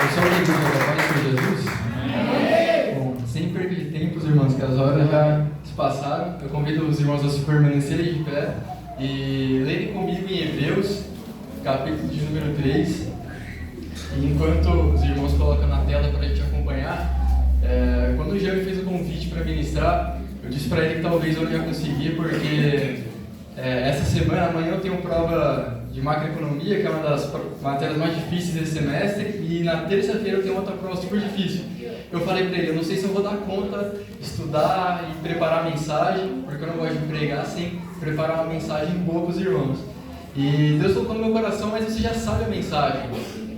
Pessoal da igreja da paz de Jesus? Bom, sem perda de tempo, os irmãos, que as horas já se passaram. Eu convido os irmãos a se permanecerem de pé e lerem comigo em Hebreus, capítulo de número 3. E enquanto os irmãos colocam na tela para a gente acompanhar, quando o Jean me fez o convite para ministrar, eu disse para ele que talvez eu não ia conseguir, porque essa semana, amanhã eu tenho prova de macroeconomia, que é uma das matérias mais difíceis desse semestre, e na terça-feira eu tenho outra prova super difícil. Eu falei para ele, eu não sei se eu vou dar conta de estudar e preparar a mensagem, porque eu não gosto de pregar sem preparar uma mensagem boa para os irmãos. E Deus colocou no meu coração, mas você já sabe a mensagem.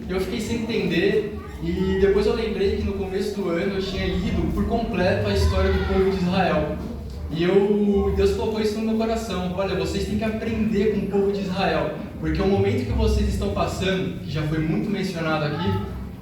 Eu fiquei sem entender, e depois eu lembrei que no começo do ano eu tinha lido por completo a história do povo de Israel. E Deus colocou isso no meu coração. Olha, vocês têm que aprender com o povo de Israel, porque o momento que vocês estão passando, que já foi muito mencionado aqui,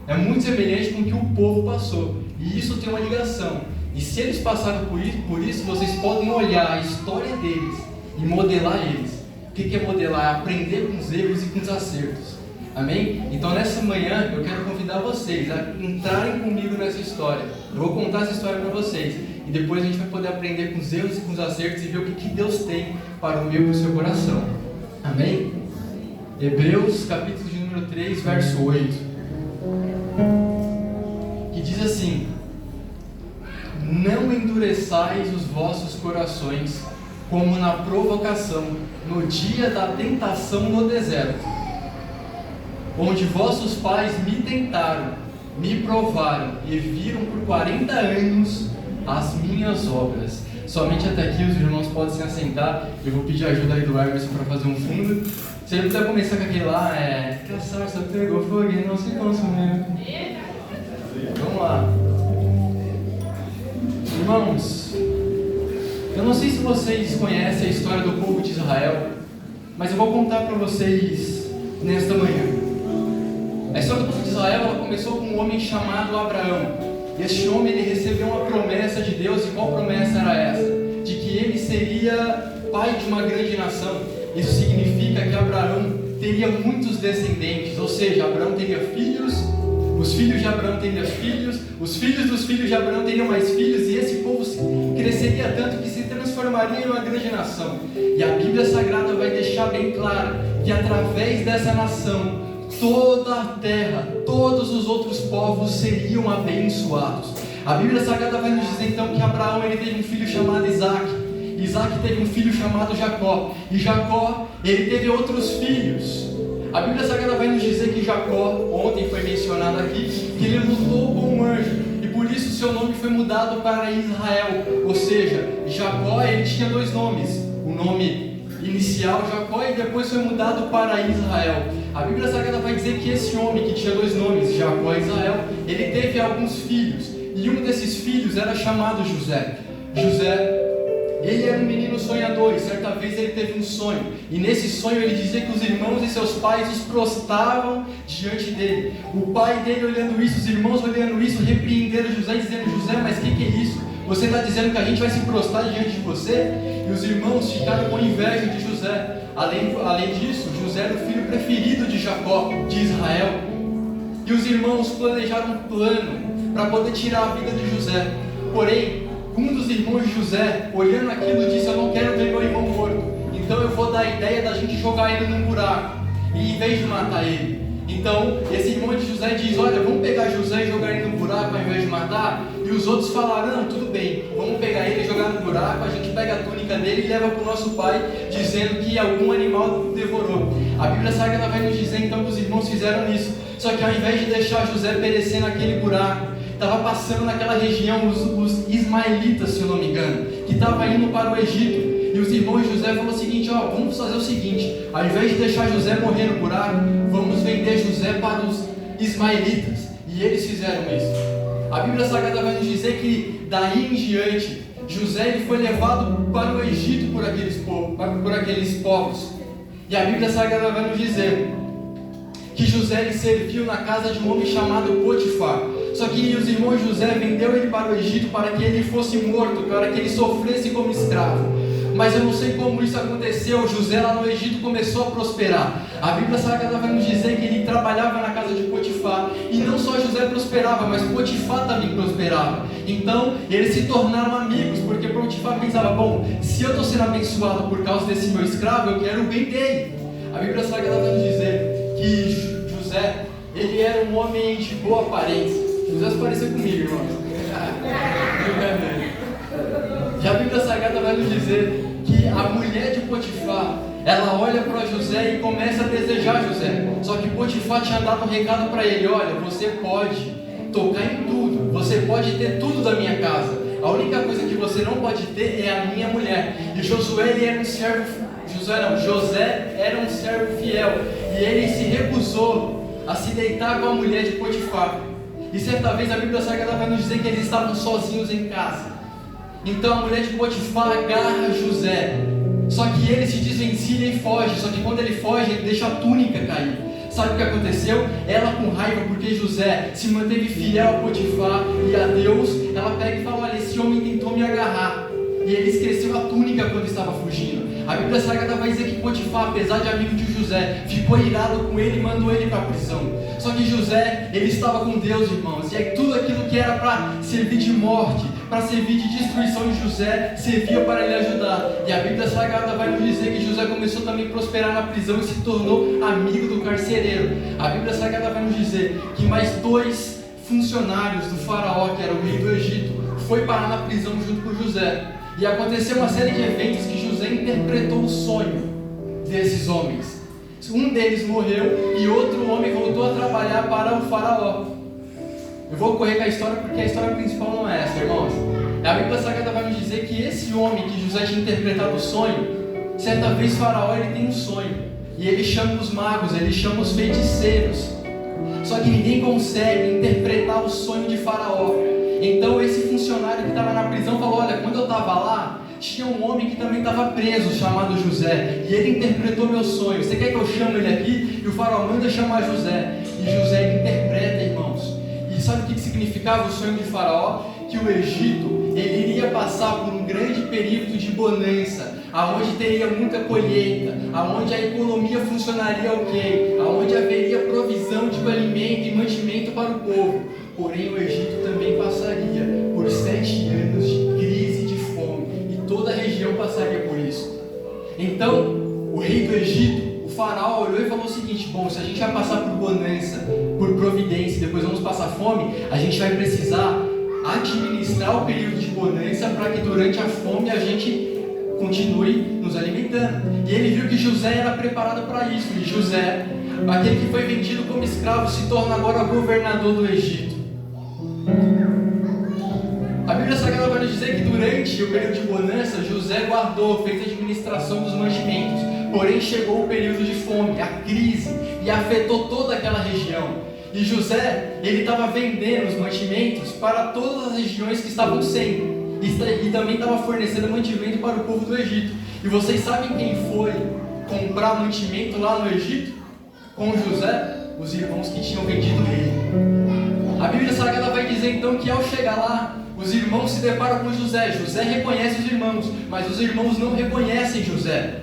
é muito semelhante com o que o povo passou. E isso tem uma ligação. E se eles passaram por isso, vocês podem olhar a história deles e modelar eles. O que é modelar? É aprender com os erros e com os acertos. Amém? Então nessa manhã eu quero convidar vocês a entrarem comigo nessa história. Eu vou contar essa história para vocês. E depois a gente vai poder aprender com os erros e com os acertos e ver o que Deus tem para o meu e o seu coração. Amém? Hebreus, capítulo de número 3, verso 8. Que diz assim: não endureçais os vossos corações, como na provocação, no dia da tentação no deserto, onde vossos pais me tentaram, me provaram e viram por 40 anos as minhas obras. Somente até aqui os irmãos podem se assentar. Eu vou pedir ajuda aí do Emerson para fazer um fundo. Se ele puder começar com aquele lá, que a sarça pegou fogo e não se consumiu. Vamos lá. Irmãos, eu não sei se vocês conhecem a história do povo de Israel, mas eu vou contar para vocês nesta manhã. A história do povo de Israel, ela começou com um homem chamado Abraão. E este homem, ele recebeu uma promessa de Deus. E qual promessa era essa? De que ele seria pai de uma grande nação. Isso significa que Abraão teria muitos descendentes, ou seja, Abraão teria filhos, os filhos de Abraão teriam filhos, os filhos dos filhos de Abraão teriam mais filhos, e esse povo cresceria tanto que se transformaria em uma grande nação. E a Bíblia Sagrada vai deixar bem claro que através dessa nação, toda a terra, todos os outros povos seriam abençoados. A Bíblia Sagrada vai nos dizer então que Abraão, ele teve um filho chamado Isaac. Isaac teve um filho chamado Jacó. E Jacó, ele teve outros filhos. A Bíblia Sagrada vai nos dizer que Jacó, ontem foi mencionado aqui, que ele lutou com um anjo. E por isso seu nome foi mudado para Israel. Ou seja, Jacó, ele tinha dois nomes. O nome inicial, Jacó, e depois foi mudado para Israel. A Bíblia Sagrada vai dizer que esse homem que tinha dois nomes, Jacó e Israel, ele teve alguns filhos. E um desses filhos era chamado José. José, ele era um menino sonhador, e certa vez ele teve um sonho. E nesse sonho ele dizia que os irmãos e seus pais os prostravam diante dele. O pai dele olhando isso, os irmãos olhando isso, repreenderam José, dizendo: José, mas o que é isso? Você está dizendo que a gente vai se prostrar diante de você? E os irmãos ficaram com inveja de José. Além disso, José era o filho preferido de Jacó, de Israel. E os irmãos planejaram um plano para poder tirar a vida de José. Porém, um dos irmãos de José, olhando aquilo, disse: eu não quero ver meu irmão morto, então eu vou dar a ideia da gente jogar ele num buraco, e em vez de matar ele. Então, esse irmão de José diz: olha, vamos pegar José e jogar ele num buraco ao invés de matar. E os outros falaram: não, tudo bem, vamos pegar ele e jogar no buraco, a gente pega a túnica dele e leva para o nosso pai, dizendo que algum animal devorou. A Bíblia Sagrada vai nos dizer então que os irmãos fizeram isso. Só que ao invés de deixar José perecer naquele buraco, estava passando naquela região os ismaelitas, se eu não me engano, que estavam indo para o Egito. E os irmãos de José falaram o seguinte: vamos fazer o seguinte, ao invés de deixar José morrer no buraco, vamos vender José para os ismaelitas. E eles fizeram isso. A Bíblia Sagrada vai nos dizer que daí em diante, José ele foi levado para o Egito por aqueles povos. E a Bíblia Sagrada vai nos dizer que José ele serviu na casa de um homem chamado Potifar. Só que os irmãos de José vendeu ele para o Egito para que ele fosse morto, para que ele sofresse como escravo. mas eu não sei como isso aconteceu. José lá no Egito começou a prosperar. A Bíblia Sagrada vai nos dizer que ele trabalhava na casa de Potifar, e não só José prosperava, mas Potifar também prosperava. Então eles se tornaram amigos, porque Potifar pensava: bom, se eu estou sendo abençoado por causa desse meu escravo, eu quero o bem dele. A Bíblia Sagrada vai nos dizer que José, ele era um homem de boa aparência. José se parecia comigo, irmão. E a Bíblia Sagrada vai nos dizer que a mulher de Potifar, ela olha para José e começa a desejar José. Só que Potifar tinha dado um recado para ele: olha, você pode tocar em tudo, você pode ter tudo da minha casa, a única coisa que você não pode ter é a minha mulher. E Josué, ele era um servo, José era um servo fiel, e ele se recusou a se deitar com a mulher de Potifar. E certa vez a Bíblia Sagrada vai nos dizer que eles estavam sozinhos em casa. Então a mulher de Potifar agarra José, só que ele se desvencilha e foge. Só que quando ele foge, ele deixa a túnica cair. Sabe o que aconteceu? Ela, com raiva porque José se manteve fiel a Potifar e a Deus, ela pega e fala: olha, esse homem tentou me agarrar. E ele esqueceu a túnica quando estava fugindo. A Bíblia Sagrada vai dizer que Potifar, apesar de amigo de José, ficou irado com ele e mandou ele para a prisão. Só que José, ele estava com Deus, irmãos. E aí tudo aquilo que era para servir de morte, para servir de destruição de José, servia para ele ajudar. E a Bíblia Sagrada vai nos dizer que José começou também a prosperar na prisão e se tornou amigo do carcereiro. A Bíblia Sagrada vai nos dizer que mais 2 funcionários do faraó, que era o rei do Egito, foi parar na prisão junto com José. E aconteceu uma série de eventos que José interpretou o sonho desses homens. Um deles morreu e outro homem voltou a trabalhar para o faraó. Eu vou correr com a história porque a história principal não é essa, irmãos. A Bíblia Sagrada vai nos dizer que esse homem que José tinha interpretado o sonho, certa vez faraó, ele tem um sonho. E ele chama os magos, ele chama os feiticeiros. Só que ninguém consegue interpretar o sonho de faraó. Então esse funcionário que estava na prisão falou: olha, quando eu estava lá, tinha um homem que também estava preso, chamado José, e ele interpretou meu sonho. Você quer que eu chame ele aqui? E o faraó manda chamar José. E José interpreta, irmãos. E sabe o que significava o sonho de faraó? Que o Egito, ele iria passar por um grande período de bonança, aonde teria muita colheita, aonde a economia funcionaria ok, aonde haveria provisão de alimento e mantimento para o povo. Porém o Egito também passaria por 7 anos de crise, de fome, e toda a região passaria por isso. Então o rei do Egito, o faraó, olhou e falou o seguinte: bom, se a gente vai passar por bonança, por providência, e depois vamos passar fome, a gente vai precisar administrar o período de bonança para que durante a fome a gente continue nos alimentando. E ele viu que José era preparado para isso. E José, aquele que foi vendido como escravo, se torna agora governador do Egito. A Bíblia Sagrada vai nos dizer que durante o período de bonança, José guardou, fez a administração dos mantimentos. Porém chegou o período de fome, a crise, e afetou toda aquela região. E José, ele estava vendendo os mantimentos para todas as regiões que estavam sem. E também estava fornecendo mantimento para o povo do Egito. E vocês sabem quem foi comprar mantimento lá no Egito? Com José? Os irmãos que tinham vendido ele. A Bíblia Sagrada vai dizer então que ao chegar lá, os irmãos se deparam com José. José reconhece os irmãos, mas os irmãos não reconhecem José.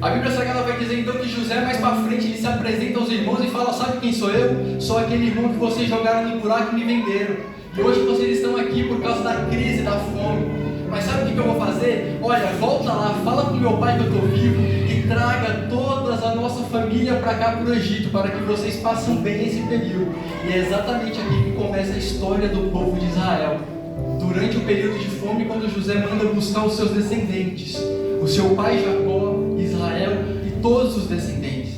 A Bíblia Sagrada vai dizer então que José, mais para frente, ele se apresenta aos irmãos e fala: sabe quem sou eu? Sou aquele irmão que vocês jogaram no buraco e me venderam. E hoje vocês estão aqui por causa da crise, da fome. Mas sabe o que eu vou fazer? Olha, volta lá, fala com meu pai que eu estou vivo e traga toda a nossa família para cá para o Egito, para que vocês passem bem esse período. E é exatamente aqui que começa a história do povo de Israel. Durante o período de fome, quando José manda buscar os seus descendentes, o seu pai Jacó, Israel e todos os descendentes.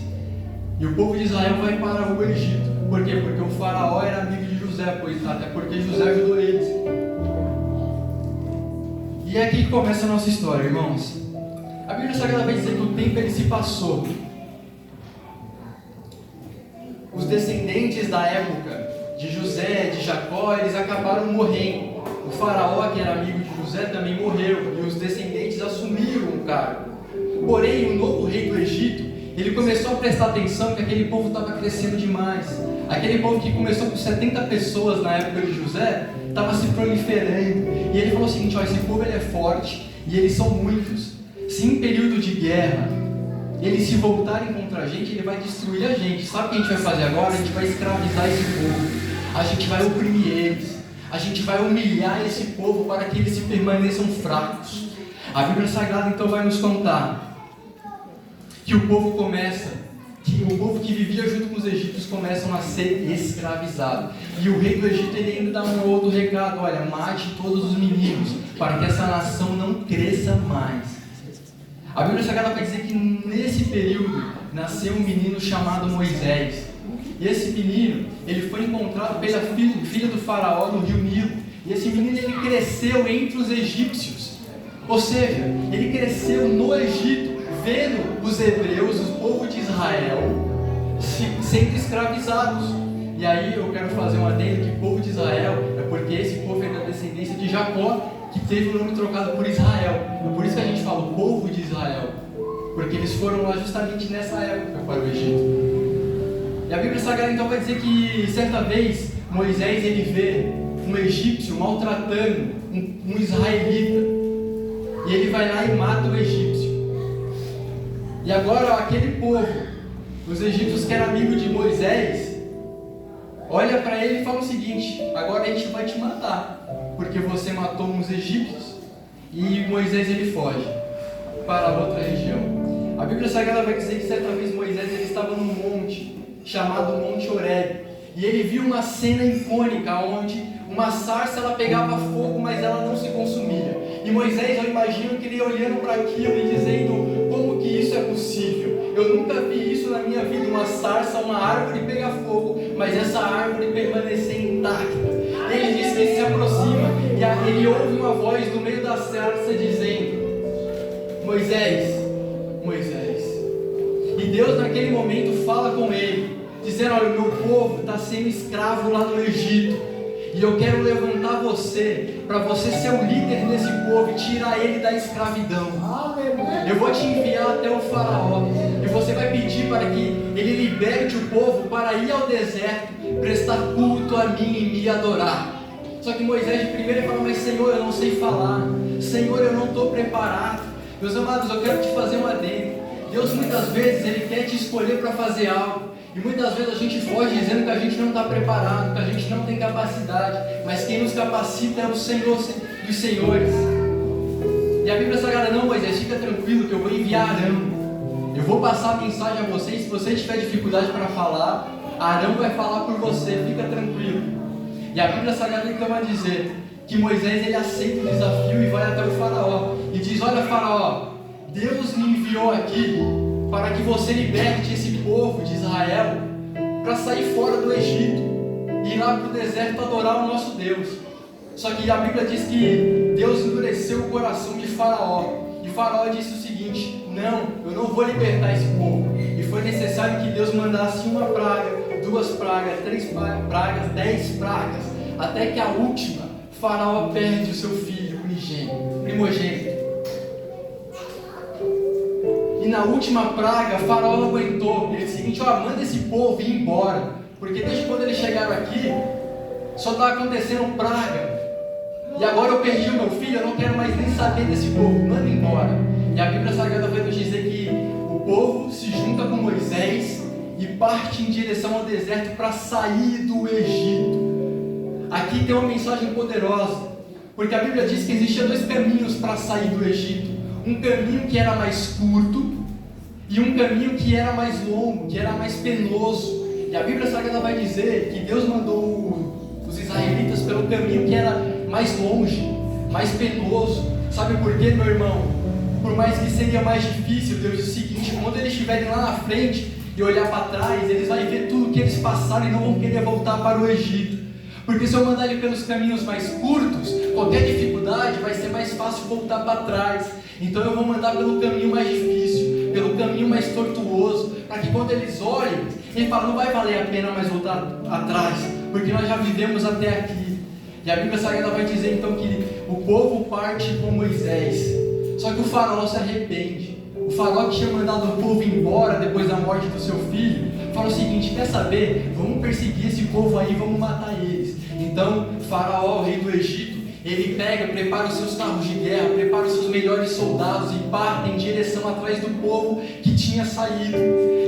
E o povo de Israel vai para o Egito. Por quê? Porque o faraó era amigo de José, até porque José ajudou eles. E é aqui que começa a nossa história, irmãos. A Bíblia Sagrada vai dizer que o tempo ele se passou. Os descendentes da época de José, de Jacó, eles acabaram morrendo. O faraó, que era amigo de José, também morreu. E os descendentes assumiram o cargo. Porém, o novo rei do Egito, ele começou a prestar atenção que aquele povo estava crescendo demais. Aquele povo que começou com 70 pessoas na época de José, estava se proliferando. E ele falou o seguinte: ó, esse povo ele é forte, e eles são muitos. Se em período de guerra eles se voltarem contra a gente, ele vai destruir a gente. Sabe o que a gente vai fazer agora? A gente vai escravizar esse povo, a gente vai oprimir eles, a gente vai humilhar esse povo para que eles se permaneçam fracos. A Bíblia Sagrada então vai nos contar que o povo que vivia junto com os egípcios começam a ser escravizados. E o rei do Egito ele ainda dá um outro recado: olha, mate todos os meninos, para que essa nação não cresça mais. A Bíblia Sagrada vai dizer que nesse período nasceu um menino chamado Moisés. E esse menino, ele foi encontrado pela filha do faraó no rio Nilo. E esse menino, ele cresceu entre os egípcios. Ou seja, ele cresceu no Egito, vendo os hebreus, o povo de Israel, sendo escravizados. E aí eu quero fazer um adendo que o povo de Israel é porque esse povo é da descendência de Jacó, que teve o nome trocado por Israel. É por isso que a gente fala o povo de Israel, porque eles foram lá justamente nessa época para o Egito. E a Bíblia Sagrada então vai dizer que certa vez Moisés ele vê um egípcio maltratando um israelita, e ele vai lá e mata o egípcio. E agora aquele povo, os egípcios que eram amigos de Moisés, olha para ele e fala o seguinte: agora a gente vai te matar, porque você matou uns egípcios. E Moisés ele foge para outra região. A Bíblia Sagrada vai dizer que certa vez Moisés ele estava num monte chamado Monte Horebe, e ele viu uma cena icônica onde uma sarça ela pegava fogo, mas ela não se consumia. E Moisés, eu imagino que ele olhando para aquilo e dizendo: como que isso é possível? Eu nunca vi isso na minha vida, uma sarça, uma árvore pegar fogo, mas essa árvore permanecer intacta. Ele diz que ele se aproxima e ele ouve uma voz do meio da sarça dizendo: Moisés, Moisés. E Deus naquele momento fala com ele, dizendo: olha, o meu povo está sendo escravo lá no Egito, e eu quero levantar você, para você ser o líder desse povo e tirar ele da escravidão. Eu vou te enviar até o faraó, e você vai pedir para que ele liberte o povo para ir ao deserto, prestar culto a mim e me adorar. Só que Moisés de primeiro fala: mas Senhor, eu não sei falar, Senhor, eu não estou preparado. Meus amados, eu quero te fazer uma adendo. Deus muitas vezes ele quer te escolher para fazer algo, e muitas vezes a gente foge dizendo que a gente não está preparado, que a gente não tem capacidade, mas quem nos capacita é o Senhor dos Senhores. E a Bíblia Sagrada: não, Moisés, fica tranquilo que eu vou enviar Arão, eu vou passar a mensagem a vocês. Se você tiver dificuldade para falar, Arão vai falar por você, fica tranquilo. E a Bíblia Sagrada então vai dizer que Moisés ele aceita o desafio e vai até o faraó e diz: olha, faraó, Deus me enviou aqui para que você liberte esse povo de Israel para sair fora do Egito e ir lá para o deserto adorar o nosso Deus. Só que a Bíblia diz que Deus endureceu o coração de Faraó, e Faraó disse o seguinte: não, eu não vou libertar esse povo. E foi necessário que Deus mandasse uma praga, 2 pragas, 3 pragas, 10 pragas, até que a última, Faraó perde o seu filho primogênito. E na última praga, Faraó não aguentou. Ele disse o seguinte: ó, manda esse povo ir embora, porque desde quando eles chegaram aqui, só está acontecendo praga. E agora eu perdi o meu filho, eu não quero mais nem saber desse povo, manda embora. E a Bíblia Sagrada vai nos dizer que o povo se junta com Moisés e parte em direção ao deserto para sair do Egito. Aqui tem uma mensagem poderosa, porque a Bíblia diz que existiam 2 caminhos para sair do Egito. Um caminho que era mais curto e um caminho que era mais longo, que era mais penoso. E a Bíblia Sagrada vai dizer que Deus mandou os israelitas pelo caminho que era mais longe, mais penoso. Sabe por quê, meu irmão? Por mais que seria mais difícil, Deus diz o seguinte: quando eles estiverem lá na frente e olhar para trás, eles vão ver tudo que eles passaram e não vão querer voltar para o Egito. Porque se eu mandar ele pelos caminhos mais curtos, qualquer dificuldade vai ser mais fácil voltar para trás. Então eu vou mandar pelo caminho mais difícil, pelo caminho mais tortuoso, para que quando eles olhem, ele fala: não vai valer a pena mais voltar atrás, porque nós já vivemos até aqui. E a Bíblia Sagrada vai dizer então que o povo parte com Moisés. Só que o faraó se arrepende. O faraó que tinha mandado o povo embora depois da morte do seu filho, fala o seguinte: quer saber? Vamos perseguir esse povo aí, vamos matar eles. Então Faraó, o rei do Egito, ele pega, prepara os seus carros de guerra, prepara os seus melhores soldados e parte em direção atrás do povo que tinha saído.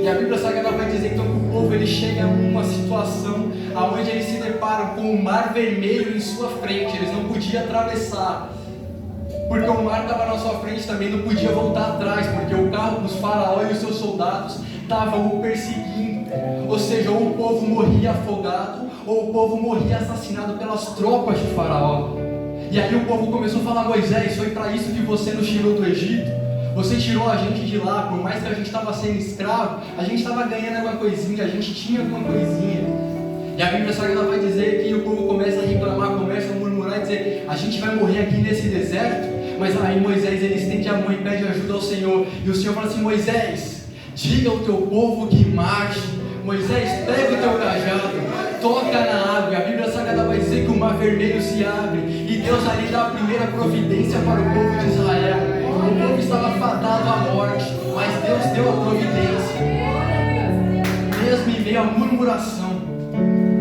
E a Bíblia Sagrada vai dizer então que o povo ele chega a uma situação onde eles se deparam com o mar vermelho em sua frente, eles não podiam atravessar, porque o mar estava na sua frente também, não podia voltar atrás, porque o carro dos faraó e os seus soldados estavam o perseguindo. Ou seja, ou o povo morria afogado, ou o povo morria assassinado pelas tropas de faraó. E aí o povo começou a falar: Moisés, foi para isso que você nos tirou do Egito? Você tirou a gente de lá, por mais que a gente estava sendo escravo, a gente estava ganhando alguma coisinha, a gente tinha alguma coisinha. E a Bíblia Sagrada vai dizer que o povo começa a reclamar, começa a murmurar e dizer: a gente vai morrer aqui nesse deserto. Mas aí Moisés ele estende a mão e pede ajuda ao Senhor. E o Senhor fala assim: Moisés, diga ao teu povo que marche. Moisés, pega o teu cajado, toca na água. E a Bíblia Sagrada vai dizer que o mar vermelho se abre. E Deus ali dá a primeira providência para o povo de Israel. O povo estava fadado à morte, mas Deus deu a providência, mesmo em meio à murmuração.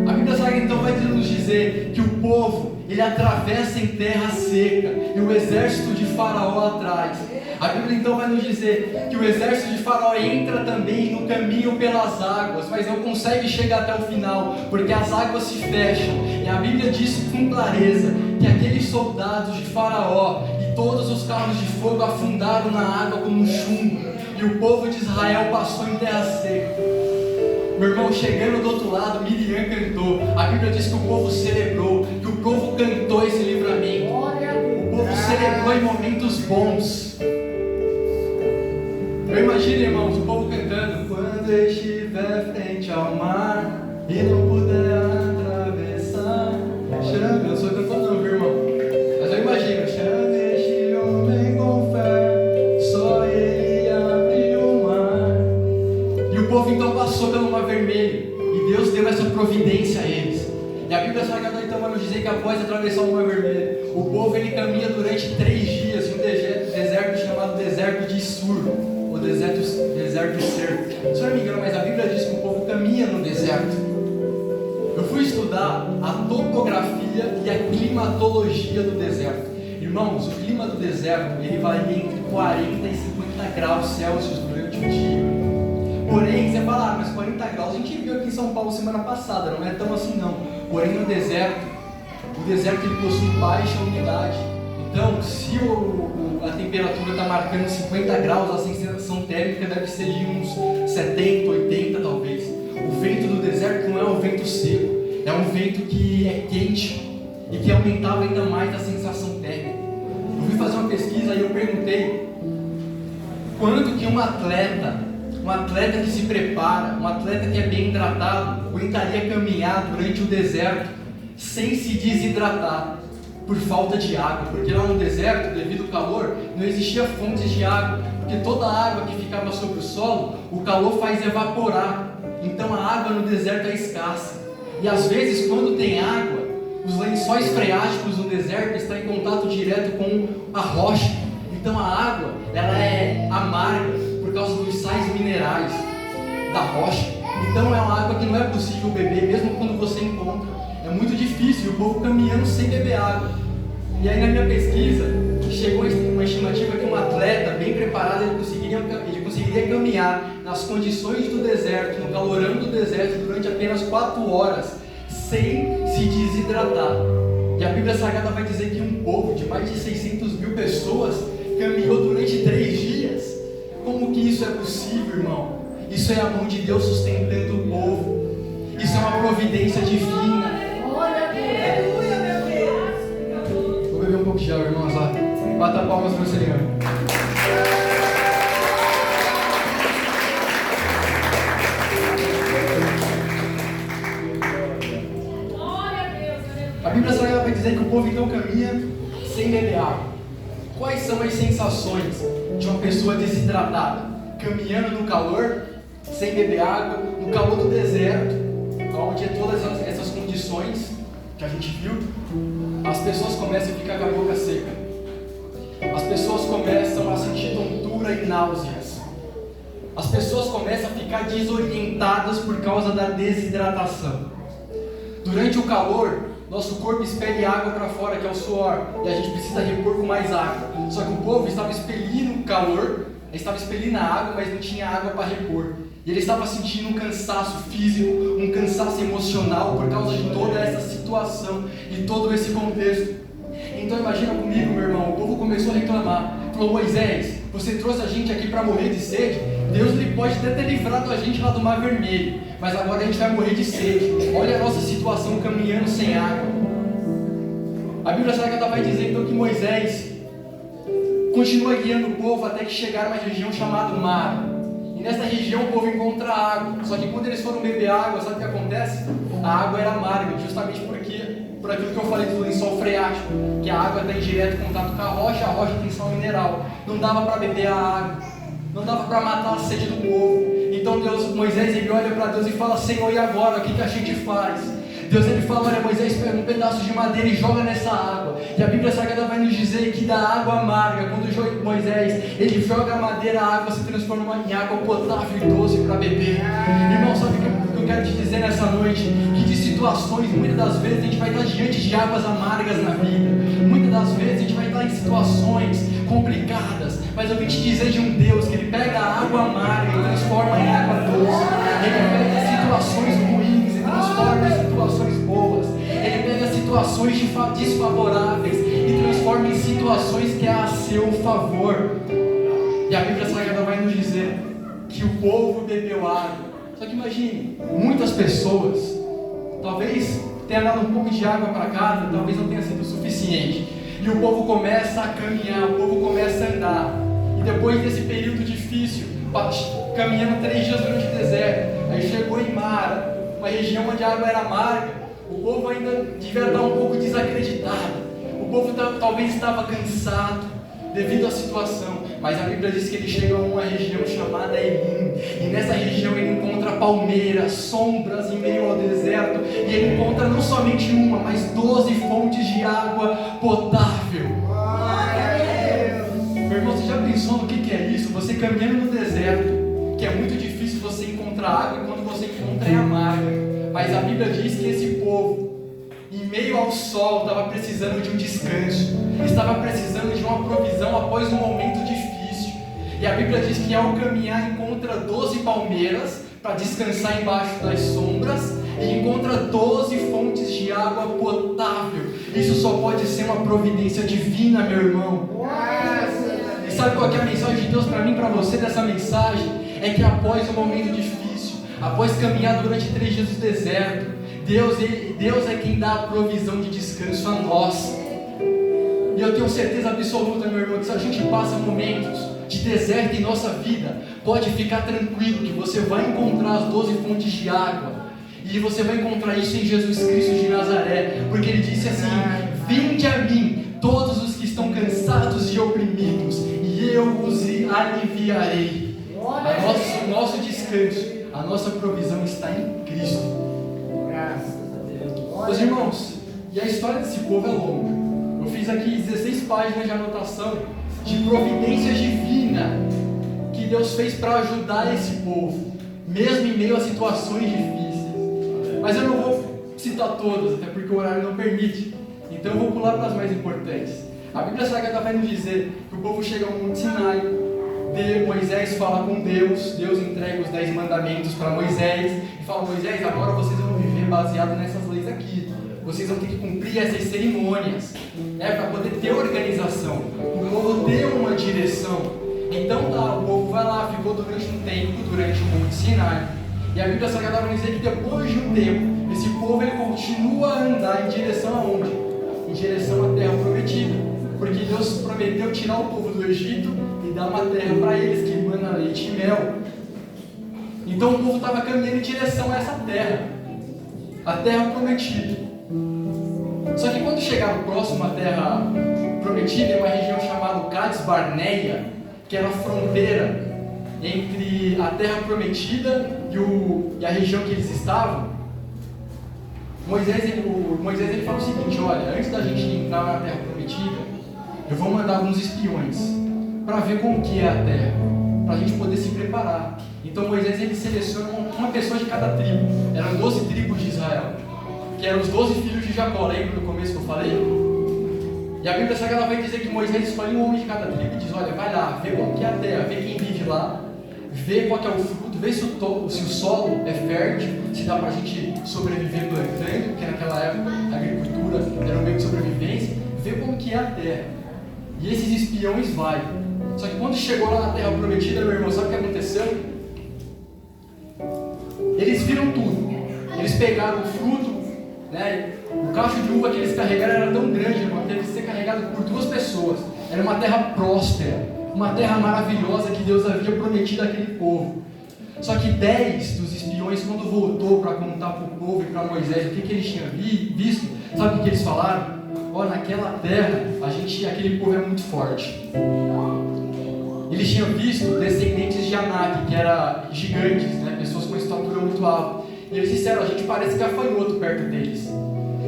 A Bíblia Sagrada então vai nos dizer que o povo ele atravessa em terra seca e o exército de Faraó atrás. A Bíblia então vai nos dizer que o exército de Faraó entra também no caminho pelas águas, mas não consegue chegar até o final, porque as águas se fecham. E a Bíblia diz com clareza que aqueles soldados de Faraó e todos os carros de fogo afundaram na água como chumbo, e o povo de Israel passou em terra seca. Meu irmão, chegando do outro lado, Miriam cantou. A Bíblia diz que o povo celebrou, que o povo cantou esse livramento. O povo celebrou em momentos bons. Eu imagino, irmãos, o povo cantando: quando estiver frente ao mar e não puder atravessar, chame. Eu não sou cantor não, viu, irmão? Mas eu imagino: chame este homem com fé, só ele abriu o mar. E o povo então passou pelo mar vermelho, e Deus deu essa providência a eles. E a Bíblia Sagrada então vai nos dizer que após atravessar o mar vermelho, o povo ele caminha durante 3 dias em um deserto chamado deserto de Sur, ou deserto seco. Se eu não me engano, mas a Bíblia diz que o povo caminha no deserto. Eu fui estudar a topografia e a climatologia do deserto. Irmãos, o clima do deserto ele varia entre 40 e 50 graus Celsius durante o dia. Porém, você fala: mas 40 graus a gente viu aqui em São Paulo semana passada, não é tão assim não. Porém, no deserto, o deserto ele possui baixa umidade. Então, se a temperatura está marcando 50 graus, a sensação térmica deve ser de uns 70, 80 talvez. O vento do deserto não é um vento seco, é um vento que é quente e que aumentava ainda mais a sensação térmica. Eu fui fazer uma pesquisa e eu perguntei quanto que um atleta que se prepara, um atleta que é bem hidratado, aguentaria caminhar durante o deserto sem se desidratar por falta de água, porque lá no deserto, devido ao calor, não existia fontes de água, porque toda a água que ficava sobre o solo, o calor faz evaporar, então a água no deserto é escassa, e às vezes quando tem água, os lençóis freáticos no deserto estão em contato direto com a rocha, então a água ela é amarga por causa dos sais minerais da rocha, então é uma água que não é possível beber, mesmo quando você encontra. É muito difícil, o povo caminhando sem beber água. E aí na minha pesquisa, chegou uma estimativa que um atleta bem preparado, ele conseguiria caminhar nas condições do deserto, no calorão do deserto, durante apenas 4 horas, sem se desidratar. E a Bíblia Sagrada vai dizer que um povo de mais de 600 mil pessoas caminhou durante 3 dias. Como que isso é possível, irmão? Isso é a mão de Deus sustentando o povo. Isso é uma providência divina. Vou beber um pouco de água, irmãos, lá. Bata palmas para o Senhor. A Bíblia Sagrada vai dizer que o povo então caminha sem beber água. Quais são as sensações de uma pessoa desidratada? Caminhando no calor, sem beber água, no calor do deserto, onde é todas essas condições que a gente viu, as pessoas começam a ficar com a boca seca. As pessoas começam a sentir tontura e náuseas. As pessoas começam a ficar desorientadas por causa da desidratação. Durante o calor, nosso corpo expele água para fora, que é o suor, e a gente precisa repor com mais água. Só que o povo estava expelindo calor, estava expelindo a água, mas não tinha água para repor. E ele estava sentindo um cansaço físico, um cansaço emocional por causa de toda essa situação e todo esse contexto. Então imagina comigo, meu irmão, o povo começou a reclamar. Falou: Moisés, você trouxe a gente aqui para morrer de sede? Deus ele pode até ter livrado a gente lá do Mar Vermelho, mas agora a gente vai morrer de sede. Olha a nossa situação caminhando sem água. A Bíblia Sagrada vai dizer então que Moisés continua guiando o povo até que chegaram a uma região chamada Mar. E nessa região o povo encontra água. Só que quando eles foram beber água, sabe o que acontece? A água era amarga, justamente por aquilo que eu falei do lençol freático, que a água está em direto contato com a rocha tem sal mineral. Não dava para beber a água, não dava para matar a sede do povo. Então Moisés ele olha para Deus e fala: Senhor, e agora? O que a gente faz? Deus ele fala: olha, Moisés, pega um pedaço de madeira e joga nessa água. E a Bíblia Sagrada vai nos dizer que da água amarga, quando Moisés ele joga a madeira, a água se transforma em água potável e doce para beber. Irmão, sabe o que eu quero te dizer nessa noite? Que de situações, muitas das vezes a gente vai estar diante de águas amargas na vida. Muitas das vezes a gente vai estar em situações complicadas, mas eu vim te dizer de um Deus que ele pega a água amarga e transforma em água doce. Ele pega situações ruins e transforma em situações boas. Ele pega situações desfavoráveis e transforma em situações que é a seu favor. E a Bíblia Sagrada vai nos dizer que o povo bebeu água. Só que imagine, muitas pessoas talvez tenha dado um pouco de água para casa, talvez não tenha sido o suficiente. E o povo começa a caminhar, o povo começa a andar. E depois desse período difícil, caminhando 3 dias durante o deserto, aí chegou em Mara, uma região onde a água era amarga. O povo ainda devia estar um pouco desacreditado. O povo talvez estava cansado devido à situação. Mas a Bíblia diz que ele chega a uma região chamada Elim. E nessa região ele encontra palmeiras, sombras em meio ao deserto. E ele encontra não somente uma, mas 12 fontes de água potável. Meu irmão, você já pensou no que é isso? Você caminhando no deserto, que é muito difícil você encontrar água, e quando você encontra é amarga. Mas a Bíblia diz que esse povo, em meio ao sol, estava precisando de um descanso, estava precisando de uma provisão após um momento difícil. E a Bíblia diz que ao caminhar encontra 12 palmeiras para descansar embaixo das sombras e encontra 12 fontes de água potável. Isso só pode ser uma providência divina, meu irmão. E sabe qual é a mensagem de Deus para mim, para você dessa mensagem? É que após um momento difícil, após caminhar durante 3 dias no deserto, Deus é quem dá a provisão de descanso a nós. E eu tenho certeza absoluta, meu irmão, que se a gente passa momentos de deserto em nossa vida, pode ficar tranquilo que você vai encontrar as 12 fontes de água. E você vai encontrar isso em Jesus Cristo de Nazaré. Porque ele disse assim: vinde a mim, todos os que estão cansados e oprimidos, e eu os aliviarei. Nosso descanso, a nossa provisão está em Cristo. Meus irmãos, e a história desse povo é longa. Eu fiz aqui 16 páginas de anotação de providência divina que Deus fez para ajudar esse povo, mesmo em meio a situações difíceis. Mas eu não vou citar todas, até porque o horário não permite. Então eu vou pular para as mais importantes. A Bíblia Sagrada vai nos dizer que o povo chega ao Monte Sinai, Moisés fala com Deus, Deus entrega os 10 mandamentos para Moisés e fala: Moisés, agora vocês vão viver baseado nessas leis aqui. Vocês vão ter que cumprir essas cerimônias, para poder ter organização. O povo deu uma direção. Então o povo vai lá, ficou durante um tempo, durante o Monte Sinai. E a Bíblia Sagrada vai dizer que depois de um tempo, esse povo ele continua a andar em direção aonde? Em direção à terra prometida. Porque Deus prometeu tirar o povo do Egito e dar uma terra para eles que emana leite e mel. Então o povo estava caminhando em direção a essa terra, a terra prometida. Só que quando chegaram próximo à terra prometida, em uma região chamada Cades Barneia, que era a fronteira entre a terra prometida e a região que eles estavam, Moisés ele fala o seguinte: olha, antes da gente entrar na terra prometida, eu vou mandar alguns espiões para ver como que é a terra, para a gente poder se preparar. Então Moisés ele seleciona uma pessoa de cada tribo, eram 12 tribos de Israel. que eram os 12 filhos de Jacó, lembra no começo que eu falei? E a Bíblia Sagrada vai dizer que Moisés escolhe um homem de cada tribo e diz, olha, vai lá, vê como que é a terra, vê quem vive lá, vê qual que é o fruto, vê se o solo é fértil, se dá para a gente sobreviver plantando, porque naquela época a agricultura era um meio de sobrevivência, vê como que é a terra. E esses espiões vai. Só que quando chegou lá na terra prometida, meu irmão, sabe o que aconteceu? Eles viram tudo. Eles pegaram o fruto, né? O cacho de uva que eles carregaram era tão grande, irmão, que teve que ser carregado por 2 pessoas. Era uma terra próspera, uma terra maravilhosa que Deus havia prometido àquele povo. Só que 10 dos espiões, quando voltou para contar para o povo e para Moisés o que eles tinham visto, sabe o que eles falaram? Olha, naquela terra, aquele povo é muito forte. Eles tinham visto descendentes de Anak, que eram gigantes, né? Pessoas com estatura muito alta. E eles disseram, a gente parece gafanhoto perto deles.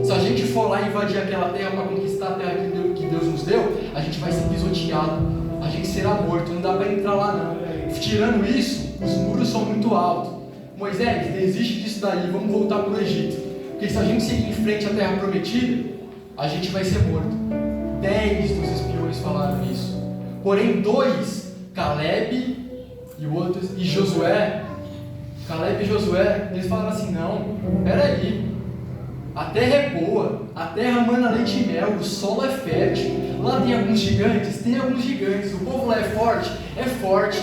Se a gente for lá invadir aquela terra para conquistar a terra que Deus nos deu, a gente vai ser pisoteado, a gente será morto, não dá para entrar lá não. Tirando isso, os muros são muito altos. Moisés, desiste disso daí, vamos voltar para o Egito. Porque se a gente seguir em frente à terra prometida, a gente vai ser morto. 10 dos espiões falaram isso. Porém 2, Caleb e Josué, Caleb e Josué, eles falaram assim, não, peraí, a terra é boa, a terra mana leite e mel, o solo é fértil, lá tem alguns gigantes, o povo lá é forte,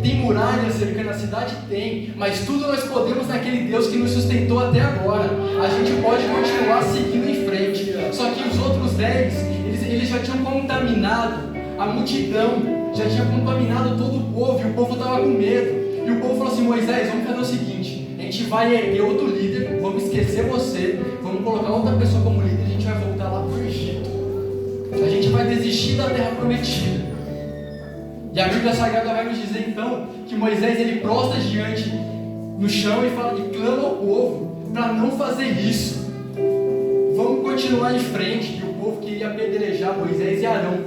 tem muralhas cercando a cidade, tem, mas tudo nós podemos naquele Deus que nos sustentou até agora, a gente pode continuar seguindo em frente. Só que os outros 10, eles já tinham contaminado a multidão, já tinha contaminado todo o povo, e o povo estava com medo. E o povo falou assim, Moisés, vamos fazer o seguinte, a gente vai erguer outro líder, vamos esquecer você, vamos colocar outra pessoa como líder, e a gente vai voltar lá para o Egito. A gente vai desistir da terra prometida. E a Bíblia Sagrada vai nos dizer então, que Moisés ele prostra diante no chão e fala e clama ao povo, para não fazer isso. Vamos continuar em frente. E o povo queria apedrejar Moisés e Arão,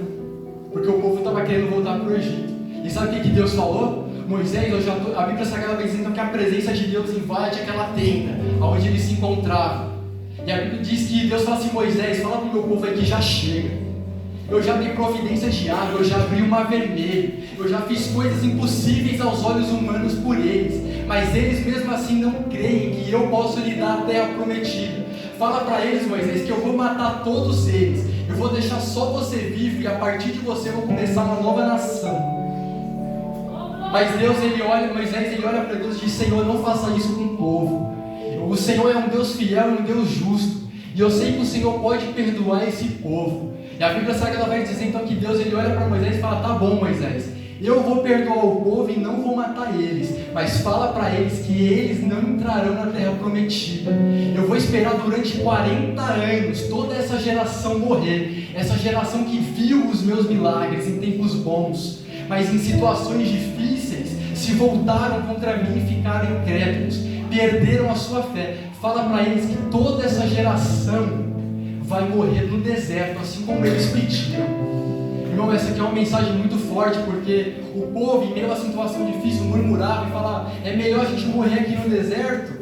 porque o povo estava querendo voltar para o Egito. E sabe o que Deus falou? Moisés, a Bíblia Sagrada vai dizendo que a presença de Deus invade aquela tenda, onde eles se encontravam. E a Bíblia diz que Deus fala assim, Moisés, fala para o meu povo aí que já chega. Eu já dei providência de água, eu já abri o mar vermelho, eu já fiz coisas impossíveis aos olhos humanos por eles, mas eles mesmo assim não creem que eu posso lhe dar a terra prometida. Fala para eles, Moisés, que eu vou matar todos eles, eu vou deixar só você vivo e a partir de você eu vou começar uma nova nação. Mas Moisés ele olha para Deus e diz, Senhor, não faça isso com o povo. O Senhor é um Deus fiel, um Deus justo, e eu sei que o Senhor pode perdoar esse povo. E a Bíblia Sagrada vai dizer então que Deus ele olha para Moisés e fala, tá bom, Moisés, eu vou perdoar o povo e não vou matar eles, mas fala para eles que eles não entrarão na terra prometida. Eu vou esperar durante 40 anos toda essa geração morrer, essa geração que viu os meus milagres em tempos bons, mas em situações difíceis se voltaram contra mim e ficaram incrédulos, perderam a sua fé. Fala para eles que toda essa geração vai morrer no deserto, assim como eles pediram. Irmão, essa aqui é uma mensagem muito forte, porque o povo, em meio a uma situação difícil, murmurava e falava, é melhor a gente morrer aqui no deserto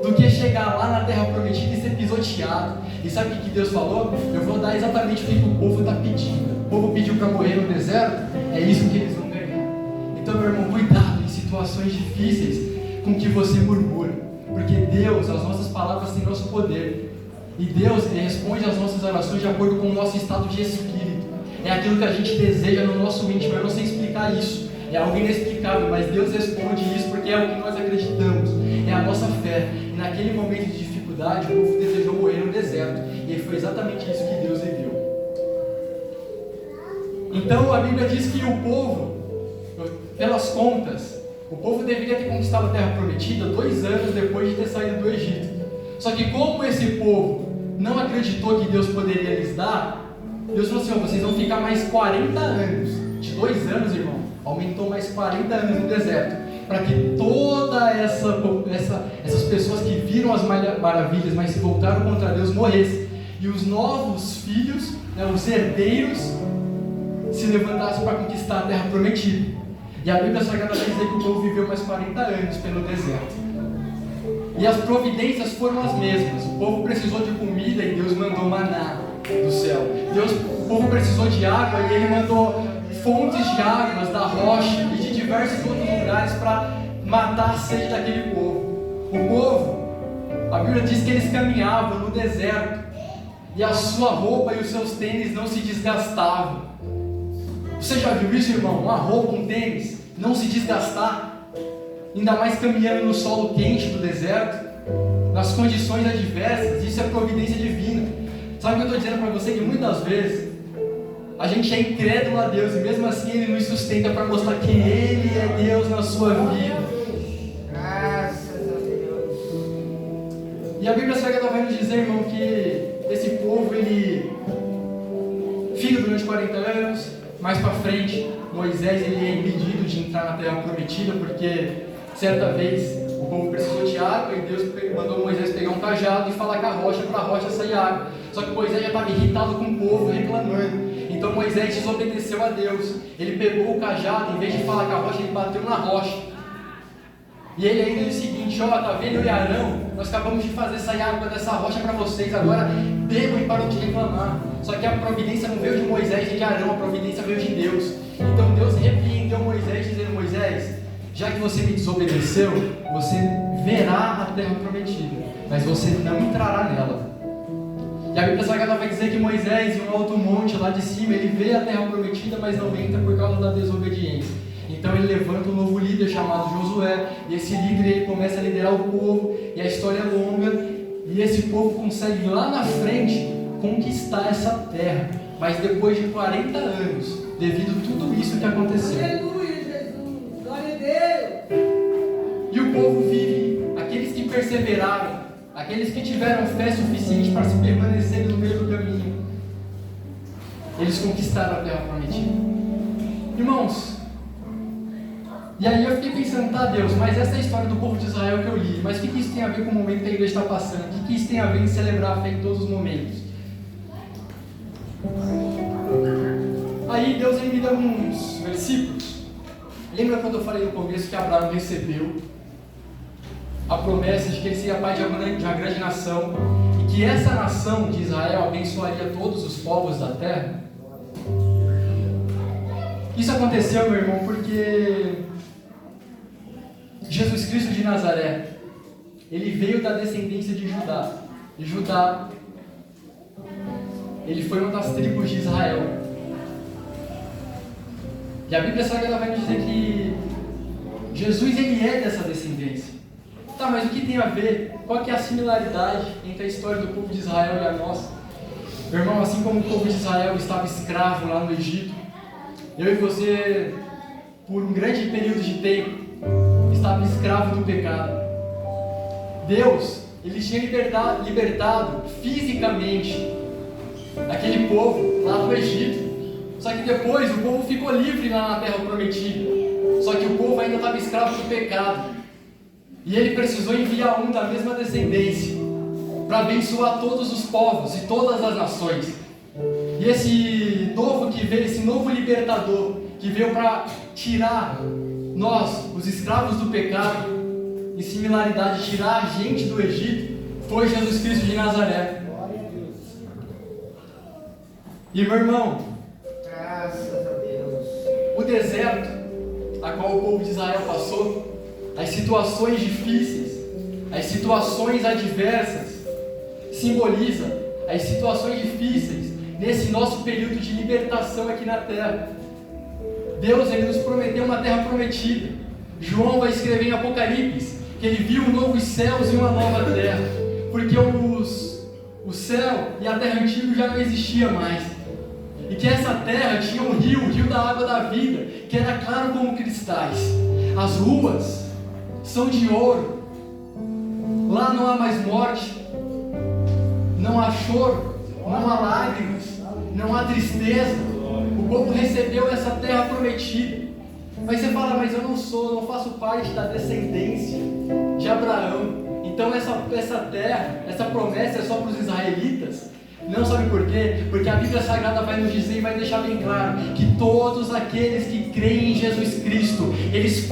do que chegar lá na terra prometida e ser pisoteado. E sabe o que Deus falou? Eu vou dar exatamente o que o povo está pedindo. O povo pediu para morrer no deserto, é isso que eles vão ganhar. Então, meu irmão, cuidado em situações difíceis com que você murmura, porque Deus, as nossas palavras têm nosso poder. E Deus responde às nossas orações de acordo com o nosso estado de espírito. É aquilo que a gente deseja no nosso íntimo. Eu não sei explicar isso, é algo inexplicável, mas Deus responde isso porque é o que nós acreditamos, é a nossa fé. E naquele momento de dificuldade, o povo desejou morrer no deserto, e foi exatamente isso que Deus enviou. Então a Bíblia diz que o povo, pelas contas, o povo deveria ter conquistado a terra prometida 2 anos depois de ter saído do Egito. Só que como esse povo não acreditou que Deus poderia lhes dar, Deus falou assim, vocês vão ficar mais 40 anos, de 2 anos, irmão, aumentou mais 40 anos no deserto, para que toda essas pessoas que viram as maravilhas, mas se voltaram contra Deus, morressem, e os novos filhos, né, os herdeiros, se levantassem para conquistar a terra prometida. E a Bíblia Sagrada vai dizer que o povo viveu mais 40 anos pelo deserto. E as providências foram as mesmas. O povo precisou de comida e Deus mandou maná do céu. O povo precisou de água e Ele mandou fontes de águas da rocha e de diversos outros lugares para matar a sede daquele povo. O povo, a Bíblia diz que eles caminhavam no deserto e a sua roupa e os seus tênis não se desgastavam. Você já viu isso, irmão? Uma roupa, um tênis não se desgastar, ainda mais caminhando no solo quente do deserto, nas condições adversas. Isso é providência divina. Sabe o que eu estou dizendo para você? Que muitas vezes a gente é incrédulo a Deus e mesmo assim Ele nos sustenta para mostrar que Ele é Deus na sua vida. Graças a Deus. E a Bíblia Sagrada vai nos dizer, irmão, que esse povo, ele fica durante 40 anos, mais para frente, Moisés ele é impedido de entrar na terra prometida, porque certa vez o povo precisou de água e Deus mandou Moisés pegar um cajado e falar com a rocha para a rocha sair água. Só que Moisés já estava irritado com o povo, reclamando. Então Moisés desobedeceu a Deus. Ele pegou o cajado, em vez de falar com a rocha, ele bateu na rocha. E ele ainda disse o seguinte: ó, tá vendo, eu e Arão, nós acabamos de fazer sair água dessa rocha para vocês, agora bebam e param de reclamar. Só que a providência não veio de Moisés nem de Arão, a providência veio de Deus. Então Deus repreendeu Moisés, dizendo: Moisés, já que você me desobedeceu, você verá a terra prometida, mas você não entrará nela. E a Bíblia Sagrada vai dizer que Moisés, em um alto monte lá de cima, ele vê a terra prometida, mas não entra por causa da desobediência. Então ele levanta um novo líder chamado Josué, e esse líder ele começa a liderar o povo, e a história é longa, e esse povo consegue lá na frente conquistar essa terra, mas depois de 40 anos, devido a tudo isso que aconteceu. Aleluia, Jesus, glória a Deus. E o povo vive, aqueles que perseveraram, aqueles que tiveram fé suficiente para se permanecer no meio do caminho, eles conquistaram a terra prometida. Irmãos, e aí eu fiquei pensando, tá Deus, mas essa é a história do povo de Israel que eu li, mas o que isso tem a ver com o momento que a igreja está passando? O que isso tem a ver em celebrar a fé em todos os momentos? Aí Deus me dá uns versículos. Lembra quando eu falei no começo que Abraão recebeu a promessa de que ele seria pai de uma grande nação e que essa nação de Israel abençoaria todos os povos da terra? Isso aconteceu, meu irmão, porque Jesus Cristo de Nazaré, ele veio da descendência de Judá. E Judá, ele foi uma das tribos de Israel. E a Bíblia Sagrada vai nos dizer que Jesus, ele é dessa descendência. Tá, mas o que tem a ver? Qual que é a similaridade entre a história do povo de Israel e a nossa? Meu irmão, assim como o povo de Israel estava escravo lá no Egito, eu e você, por um grande período de tempo, estava escravo do pecado. Deus, ele tinha libertado fisicamente aquele povo lá do Egito. Só que depois o povo ficou livre lá na terra prometida. Só que o povo ainda estava escravo do pecado. E ele precisou enviar um da mesma descendência para abençoar todos os povos e todas as nações. E esse novo que veio, esse novo libertador, que veio para tirar nós, os escravos do pecado, em similaridade, tirar a gente do Egito, foi Jesus Cristo de Nazaré. E meu irmão, Graças a Deus. o deserto a qual o povo de Israel passou, as situações difíceis, as situações adversas, simboliza as situações difíceis nesse nosso período de libertação aqui na terra. Deus, ele nos prometeu uma terra prometida. João vai escrever em Apocalipse que ele viu novos céus e uma nova terra, porque o céu e a terra antiga já não existia mais, e que essa terra tinha um rio, o rio da água da vida, que era claro como cristais. As ruas são de ouro. Lá não há mais morte, não há choro, não há lágrimas, não há tristeza. O povo recebeu essa terra prometida. Mas você fala, mas eu não faço parte da descendência de Abraão. Então essa terra, essa promessa é só para os israelitas? Não, sabe por quê? Porque a Bíblia Sagrada vai nos dizer e vai deixar bem claro que todos aqueles que creem em Jesus Cristo, eles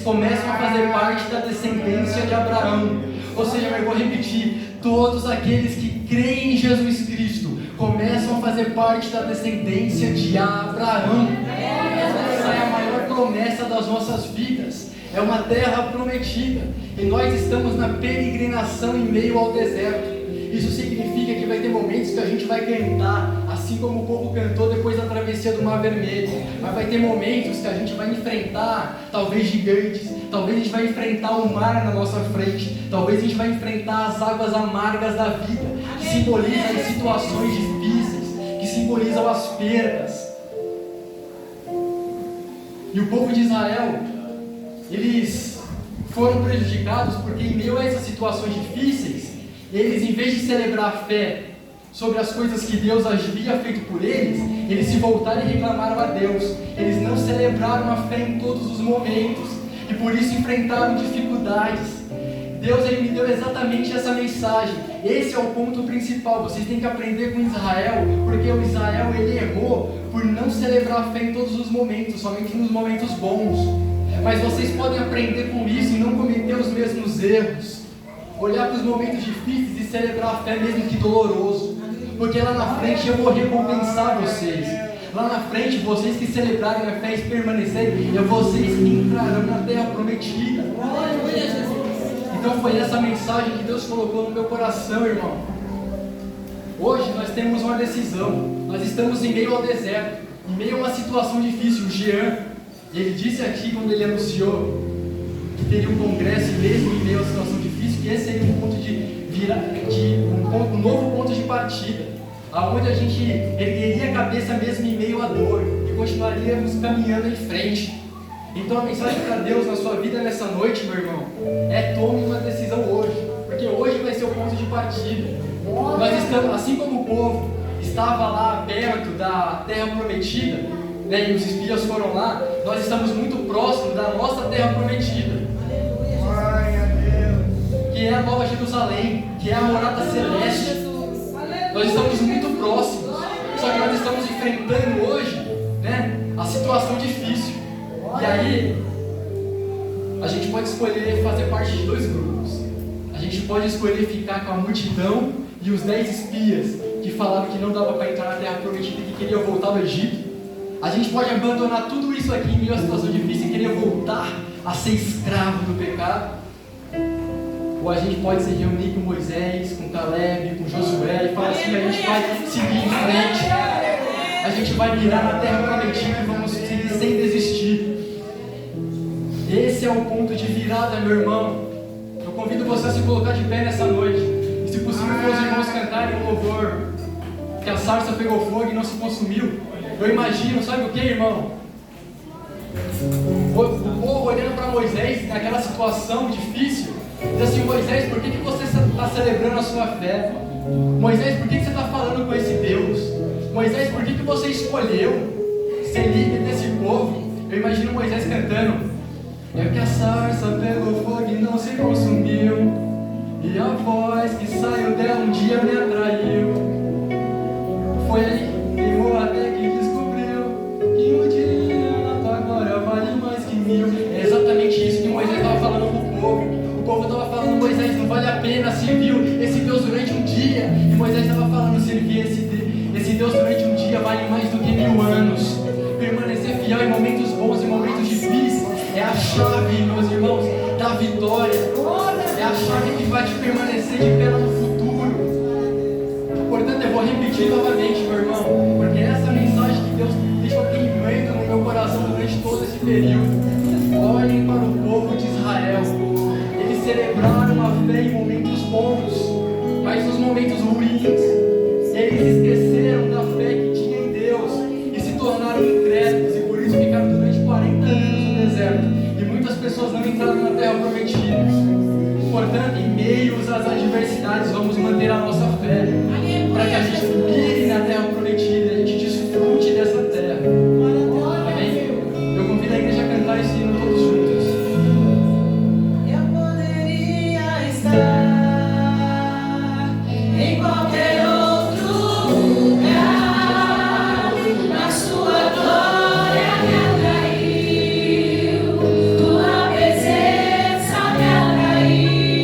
começam a fazer parte da descendência de Abraão. Ou seja, eu vou repetir, todos aqueles que creem em Jesus Cristo começam a fazer parte da descendência de Abraão. Essa é a maior promessa das nossas vidas. É uma terra prometida. E nós estamos na peregrinação em meio ao deserto. Isso significa que vai ter momentos que a gente vai cantar, assim como o povo cantou depois da travessia do Mar Vermelho. Mas vai ter momentos que a gente vai enfrentar, talvez gigantes, talvez a gente vai enfrentar o mar na nossa frente, talvez a gente vai enfrentar as águas amargas da vida, que simbolizam as situações difíceis, que simbolizam as perdas. E o povo de Israel, eles foram prejudicados porque em meio a essas situações difíceis, eles, em vez de celebrar a fé sobre as coisas que Deus havia feito por eles se voltaram e reclamaram a Deus. Eles não celebraram a fé em todos os momentos e por isso enfrentaram dificuldades. Deus, Ele me deu exatamente essa mensagem. Esse é o ponto principal. Vocês têm que aprender com Israel, porque o Israel, ele errou por não celebrar a fé em todos os momentos, somente nos momentos bons. Mas vocês podem aprender com isso e não cometer os mesmos erros. Olhar para os momentos difíceis e celebrar a fé mesmo que doloroso. Porque lá na frente eu vou recompensar vocês. Lá na frente, vocês que celebrarem a fé e permanecerem, é vocês que entrarão na terra prometida. Então foi essa mensagem que Deus colocou no meu coração, irmão. Hoje nós temos uma decisão. Nós estamos em meio ao deserto, em meio a uma situação difícil. O Jean, ele disse aqui quando ele anunciou que teria um congresso mesmo em meio a uma situação difícil, que esse seria um ponto um novo ponto de partida, aonde a gente ergueria a cabeça mesmo em meio à dor e continuaríamos caminhando em frente. Então a mensagem para Deus na sua vida nessa noite, meu irmão, é: tome uma decisão hoje, porque hoje vai ser o ponto de partida. Nós estamos, assim como o povo estava lá perto da terra prometida, né, e os espias foram lá, nós estamos muito próximos da nossa terra prometida, que é a Nova Jerusalém, que é a morada celeste. Nós estamos muito próximos, só que nós estamos enfrentando hoje, né, a situação difícil. E aí, a gente pode escolher fazer parte de dois grupos. A gente pode escolher ficar com a multidão e os 10 espias que falaram que não dava para entrar na terra prometida e que queriam voltar ao Egito. A gente pode abandonar tudo isso aqui em meio à situação difícil e querer voltar a ser escravo do pecado. Ou a gente pode se reunir com Moisés, com Caleb, com Josué e falar assim: a gente vai seguir em frente. A gente vai mirar na terra prometida e vamos seguir sem desistir. Esse é o ponto de virada, meu irmão. Eu convido você a se colocar de pé nessa noite. E se possível, for os irmãos cantarem um louvor, que a sarça pegou fogo e não se consumiu. Eu imagino, sabe o que, irmão? O povo olhando para Moisés naquela situação difícil, diz assim: Moisés, por que você está celebrando a sua fé? Moisés, por que você está falando com esse Deus? Moisés, por que você escolheu ser líder desse povo? Eu imagino Moisés cantando: é que a sarça pegou fogo e não se consumiu, e a voz que saiu dela um dia me atraiu. Foi aí, queimou até que descobriu que um dia na tua glória vale mais que 1000. É exatamente isso que Moisés estava falando pro povo. O povo estava falando: Moisés, não vale a pena servir esse Deus durante um dia. E Moisés estava falando: servir esse Deus durante um dia vale mais do que 1000 anos. Permanecer fiel em momentos bons e momentos difíceis é a chave, meus irmãos, da vitória. É a chave que vai te permanecer de pé no futuro. Portanto, eu vou repetir novamente, meu irmão, porque essa mensagem que Deus deixou queimando no meu coração durante todo esse período. Olhem para o povo de Israel. Eles celebraram a fé em momentos bons, mas nos momentos ruins, eles esqueceram da fé que tinha em Deus e se tornaram incrédulos, e por isso ficaram durante 40 anos no deserto. E muitas pessoas não entraram na terra prometida. Portanto, em meio às adversidades, vamos manter a nossa fé, para que a gente mire na terra prometida e a gente desfrute dessa terra. Amém? Eu convido a igreja a cantar esse hino todos juntos. Eu poderia estar em qualquer outro lugar, mas sua glória me atraiu, tua presença me atraiu.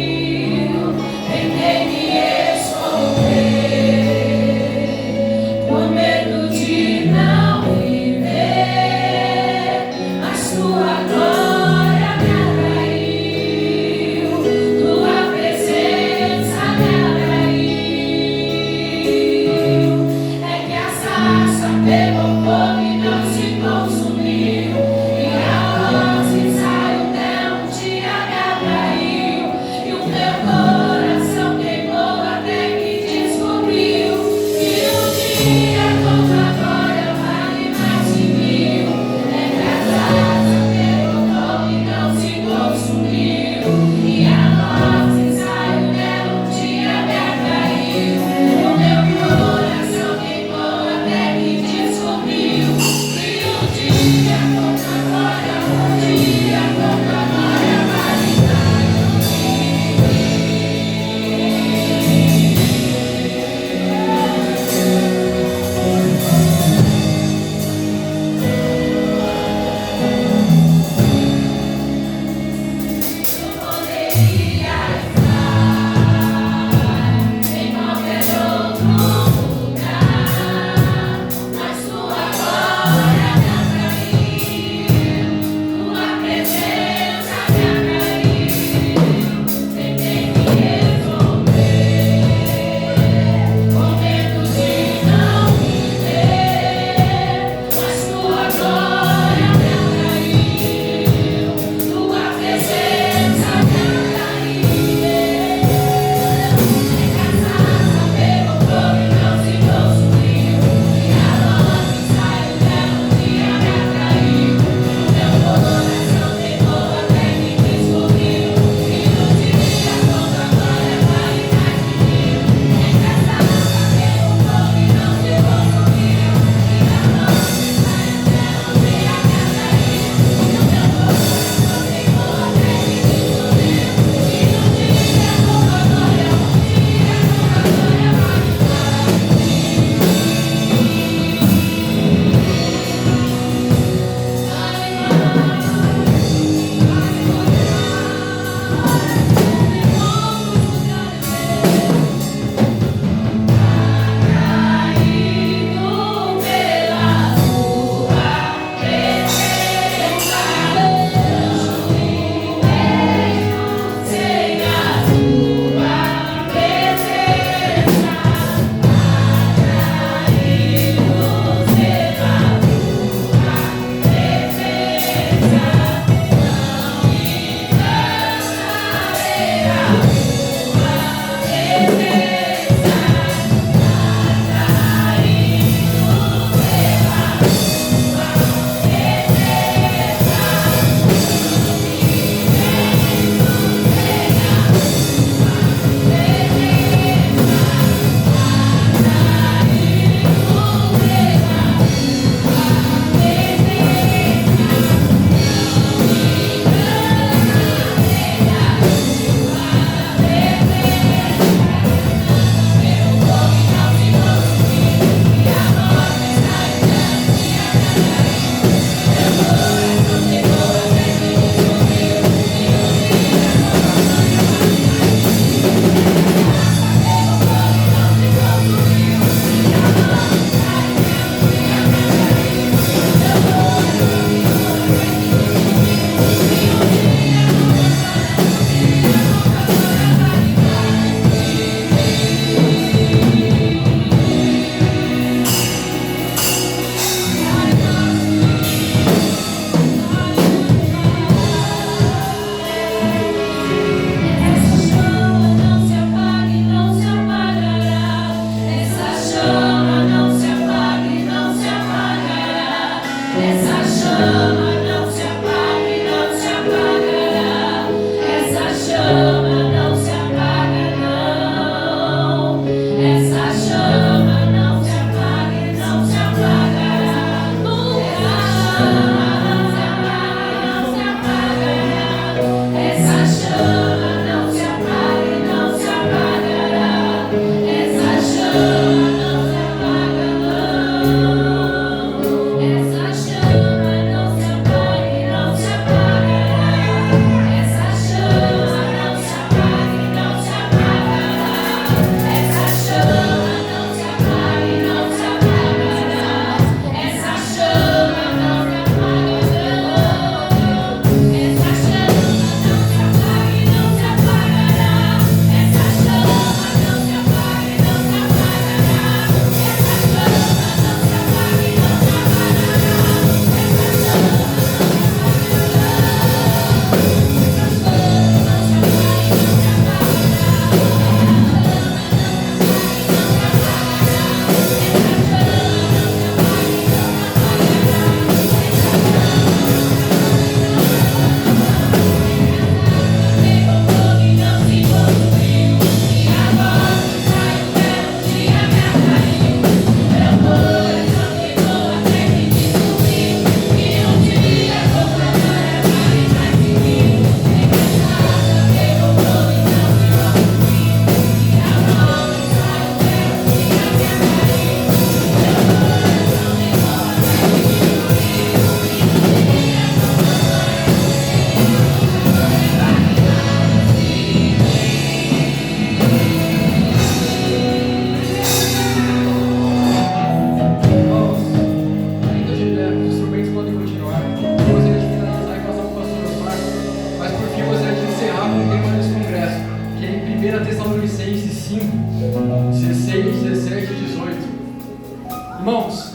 Irmãos,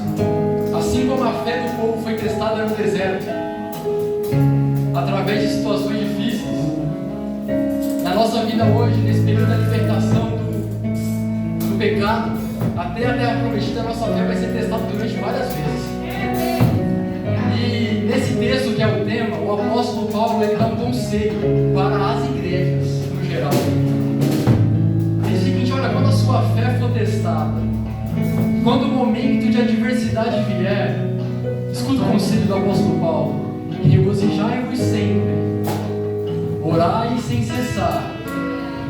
assim como a fé do povo foi testada no deserto, através de situações difíceis, na nossa vida hoje, nesse período da libertação do pecado, até a terra prometida, a nossa fé vai ser testada durante várias vezes. E nesse texto que é o tema, o apóstolo Paulo ele dá um conselho para as igrejas no geral. Ele diz o seguinte: olha, quando a sua fé for testada, quando o momento de adversidade vier, escuta o conselho do apóstolo Paulo: e regozijai-vos sempre, orai sem cessar,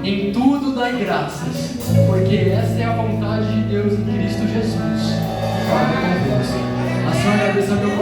em tudo dai graças, porque esta é a vontade de Deus em Cristo Jesus para convosco. A Senhora agradeça meu